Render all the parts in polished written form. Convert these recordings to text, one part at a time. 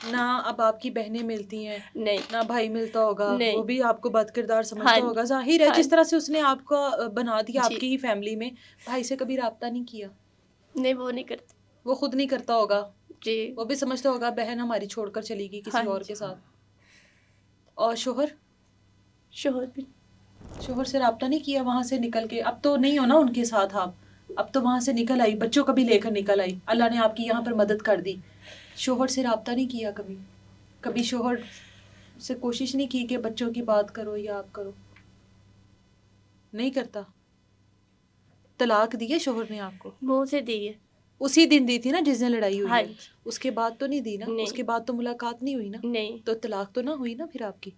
نہ اب آپ کی بہنیں ملتی ہیں، نہیں نہ بھائی ملتا ہوگا، نہیں، وہ بھی آپ کو بد کردار ہاں سمجھتا ہوگا، ظاہر ہے ہاں جس طرح سے اس نے آپ کا بنا دیا آپ جی، کی ہی فیملی میں، بھائی سے کبھی رابطہ نہیں کیا؟ نہیں وہ نہیں کرتے وہ خود نہیں کرتا ہوگا، جی، وہ بھی سمجھتا ہوگا بہن ہماری چھوڑ کر چلی گئی ہاں کسی اور جی، کے ساتھ۔ اور شوہر شوہر بھی شوہر سے رابطہ نہیں کیا وہاں سے نکل کے؟ اب تو نہیں ہو نا ان کے ساتھ آپ، اب تو وہاں سے نکل آئی، بچوں کو بھی لے کر نکل آئی، اللہ نے آپ کی یہاں پر مدد کر دی، شوہر سے رابطہ نہیں کیا کبھی؟ کبھی شوہر سے کوشش نہیں کی کہ بچوں کی بات کرو یا آپ کرو؟ نہیں کرتا؟ طلاق دی ہے شوہر نے آپ کو؟ منہ سے دی ہے، اسی دن دی تھی نا جس دن لڑائی ہوئی ہاں ہے، جی، اس کے بعد تو نہیں دی نا؟ اس نہیں کے بعد تو ملاقات نہیں ہوئی نا؟ نہیں، تو طلاق تو نہ ہوئی نا پھر آپ کی؟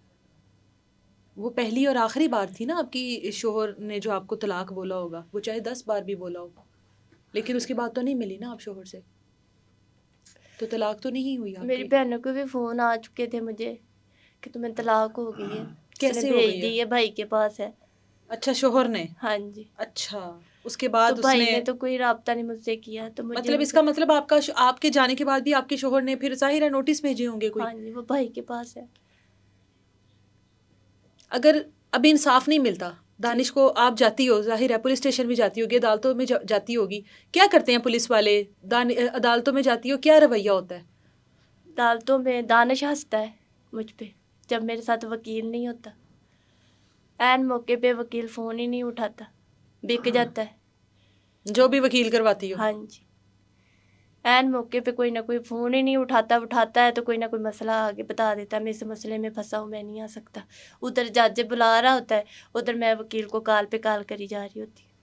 وہ پہلی اور آخری بار تھی نا آپ کی شوہر نے جو آپ کو طلاق بولا ہوگا، وہ چاہے 10 بار بھی بولا ہو، لیکن اس کے بعد تو نہیں ملی نا آپ شوہر سے، تو طلاق تو نہیں ہوئی آپ میری کی۔ بہنوں کو بھی فون آ چکے تھے مجھے کہ تمہیں طلاق ہو گئی ہے، اس نے کیسے ہو بھیج گئی ہے؟ دی ہے، بھائی کے پاس ہے۔ اچھا شوہر نے؟ ہاں جی، اچھا، اس کے تو بعد اس بھائی نے نے تو کوئی رابطہ نہیں مجھ سے کیا، تو مجھے مطلب نہیں اس کا پتا۔ مطلب آپ کے جانے کے بعد بھی آپ کے شوہر نے پھر ظاہر ہے نوٹس بھیجے ہوں گے کوئی؟ ہاں جی، وہ بھائی کے پاس ہے اگر ابھی انصاف نہیں ملتا جی۔ دانش کو، آپ جاتی ہو، ظاہر ہے پولیس اسٹیشن بھی جاتی ہوگی، عدالتوں میں جاتی ہوگی، کیا کرتے ہیں پولیس والے؟ عدالتوں میں جاتی ہو، کیا رویہ ہوتا ہے؟ عدالتوں میں دانش ہنستا ہے مجھ پہ جب میرے ساتھ وکیل نہیں ہوتا، عین موقع پہ وکیل فون ہی نہیں اٹھاتا، بک جاتا ہے۔ جو بھی وکیل کرواتی ہو؟ ہاں جی، عین موقع پہ کوئی نہ کوئی فون ہی نہیں اٹھاتا ہے تو کوئی نہ کوئی مسئلہ آگے بتا دیتا ہے، میں اس مسئلے میں پھنسا ہوں، میں نہیں آ سکتا، ادھر جج بلا رہا ہوتا ہے، ادھر میں وکیل کو کال پہ کال کری جا رہی ہوتی ہوں۔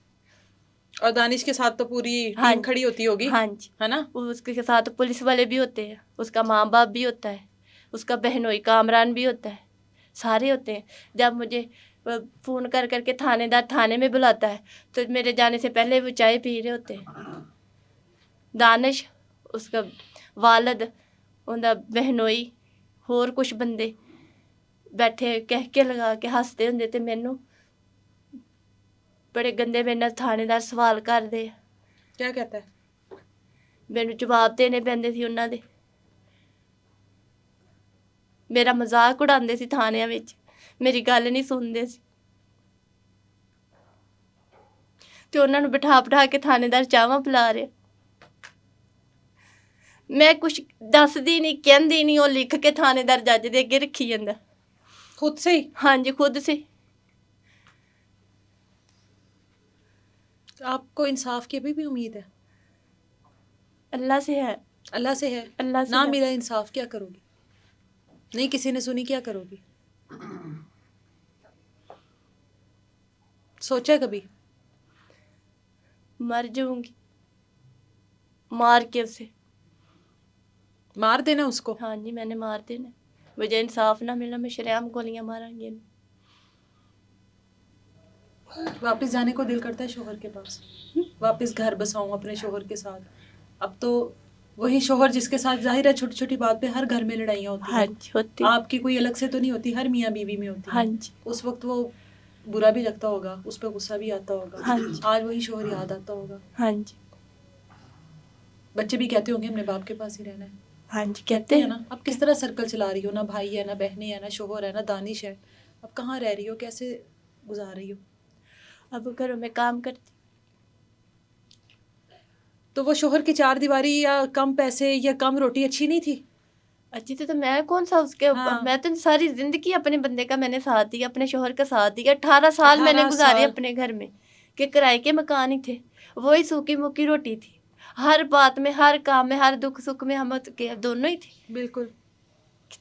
اور دانش کے ساتھ تو پوری ہاں ٹیم جی، کھڑی ہوتی ہوگی، ہاں جی، ہے نا؟ اس کے ساتھ پولیس والے بھی ہوتے ہیں، اس کا ماں باپ بھی ہوتا ہے، اس کا بہنوئی کامران بھی ہوتا ہے، سارے ہوتے ہیں۔ جب مجھے فون کر کر کے تھانے دار تھانے میں بلاتا ہے تو میرے جانے سے پہلے وہ چائے پی رہے ہوتے ہیں، دانش، اس کا والد، ان دا بہنوئی، اور کچھ بندے بیٹھے کہہ کے لگا کے ہستے ہوندے تے مینوں بڑے گندے میرے نال تھانے دار سوال کردے، کیا کہتا ہے؟ مینوں جواب دینے پیندے سی انہاں دے، میرا مذاق اڑاندے سی تھانیاں وچ، میری گل نہیں سندے سی، تے انہاں نوں بٹھا بٹھا کے تھانے دار چاواں پلا رہے، میں کچھ دسدی نہیں کہندی نہیں، وہ لکھ کے تھانے دار جج دے اگے رکھی جاندا، خود سے ہی؟ ہاں جی، خود سے۔ آپ کو انصاف کی ابھی بھی امید ہے؟ اللہ سے ہے، اللہ سے ہے؟ اللہ سے نہ ہے۔ ملا انصاف کیا کرو گی؟ نہیں کسی نے سنی کیا کرو گی؟ سوچا کبھی؟ مر جاؤں گی مار کے اسے، مار دینا اس کو؟ ہاں جی، میں نے مار دینا، مجھے انصاف نہ ملا میں شریعام گولیاں ماروں گی۔ واپس جانے کو دل کرتا ہے شوہر کے پاس؟ واپس گھر بساؤں اپنے شوہر کے ساتھ؟ اب تو وہی شوہر جس کے ساتھ ظاہر ہے چھوٹی چھوٹی بات پہ ہر گھر میں لڑائیاں ہوتی ہاں ہیں، جی، ہوتی، آپ کی کوئی الگ سے تو نہیں ہوتی، ہر میاں بیوی میں ہوتی ہاں ہیں، جی، اس وقت وہ برا بھی لگتا ہوگا، اس پہ غصہ بھی آتا ہوگا، ہاں جی، آج وہی شوہر یاد آتا ہوگا، ہاں جی، بچے بھی کہتے ہوں گے اپنے باپ کے پاس ہی رہنا ہے، ہاں جی، کہتے ہیں نا؟ اب کس طرح سرکل چلا رہی ہو؟ نہ بھائی ہے، نہ بہنیں ہیں، نہ شوہر ہے، نہ دانش ہے، اب کہاں رہ رہی ہو؟ کیسے گزار رہی ہو؟ اب گھروں میں کام کرتی، تو وہ شوہر کی چار دیواری یا کم پیسے یا کم روٹی اچھی نہیں تھی؟ اچھی تھی تو میں کون سا اس کے، ہاں، میں تو ساری زندگی اپنے بندے کا میں نے ساتھ دیا، اپنے شوہر کا ساتھ دیا، 18 سال میں نے 18 گزارے سال اپنے گھر میں، کہ کرائے کے مکان ہی تھے، وہی سوکھی موکی روٹی تھی، ہر بات میں، ہر کام میں، ہر دکھ سکھ میں ہم دونوں ہی تھے، بالکل۔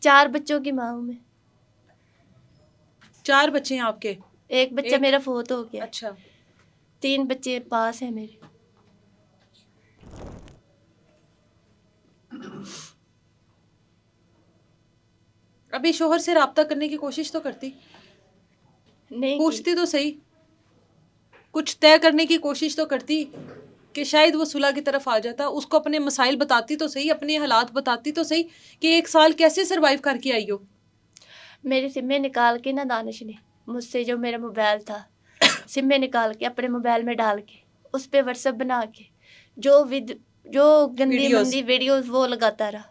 4 بچوں کی ماں ہوں میں، 4 بچے ہیں آپ کے؟ ایک بچہ ایک؟ میرا فوت ہو گیا، اچھا، 3 بچے پاس ہیں میرے۔ ابھی شوہر سے رابطہ کرنے کی کوشش تو کرتی، نہیں کی، پوچھتی تو صحیح، کچھ طے کرنے کی کوشش تو کرتی کہ شاید وہ صلح کی طرف آ جاتا، اس کو اپنے مسائل بتاتی تو صحیح، اپنے حالات بتاتی تو صحیح کہ 1 سال کیسے سروائیو کر کے آئی ہو۔ میری سمیں نکال کے نا دانش نے مجھ سے، جو میرا موبائل تھا، سمیں نکال کے اپنے موبائل میں ڈال کے اس پہ واٹس ایپ بنا کے جو گندی ویڈیوز مندی ویڈیوز وہ لگاتا رہا،